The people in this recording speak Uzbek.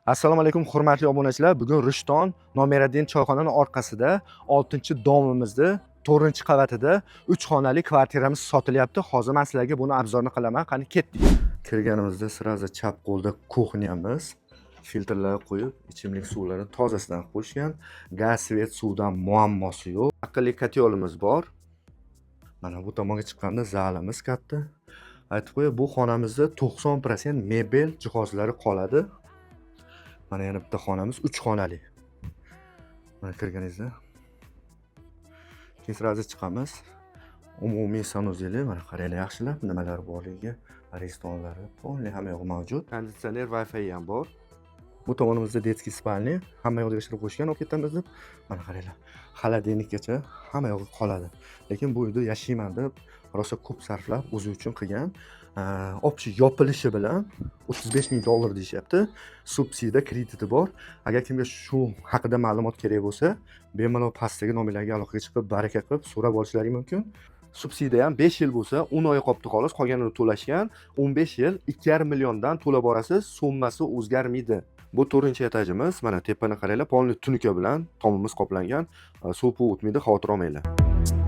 Assalomu alaykum hurmatli obunachilar. Bugun Rishton Nomeradin choyxonaning orqasida 6-domimizda 4-qavatida 3 xonali kvartiramiz sotilyapti. Hozir men sizlarga buni obzorni qilaman. Qani ketdik. Kirganimizda sirazi chap qo'lda kuxnyamiz. Filtrlar qo'yib, ichimlik suvlarini tozasidan qo'shgan. Gaz, svet, suvdan muammosi yo'q. Aqlli kotyolimiz bor. Mana bu tomonga chiqqanda zalimiz katta. Aytib qo'yay, bu xonamizda 90% mebel jihozlari qoladi. Mana yana bitta xonamiz 3 xonali. Mana kirganingizda. Keyin sirazi chiqamiz. Umumiy sanuzeli mana qaranglar yaxshilab nimalar borligiga, restoranlari, polni hamma yo'q mavjud. Konditsioner, Wi-Fi ham bor. Bu tomonimizda detskiy spalni, hamma yoqda yashirib qo'yishgan olib ketamiz deb. Mana qaranglar. Xolodilnikgacha hamma yo'q qoladi. Lekin bu uyda yashayman deb rosa ko'p sarflab o'zi uchun qilgan. Общий yopilishi bilan $35,000 deyapti. Subsidiya krediti bor. Agar kimga shu haqida ma'lumot kerak bo'lsa, bemalol pastdagi nomerlarga aloqaga chiqib, baraka qilib so'rab olishlari mumkin. Subsidiya ham 5 yil bo'lsa, 10 oy qolibdi xolos, qolganini to'lashgan. 15 yil 2,5 milliondan to'lab borasiz, summasi o'zgarmaydi. Bu 4-etajimiz. Mana tepani qaranglar, polni tunuka bilan tomimiz qoplangan. Suv o'tmaydi, xavotir olmanglar.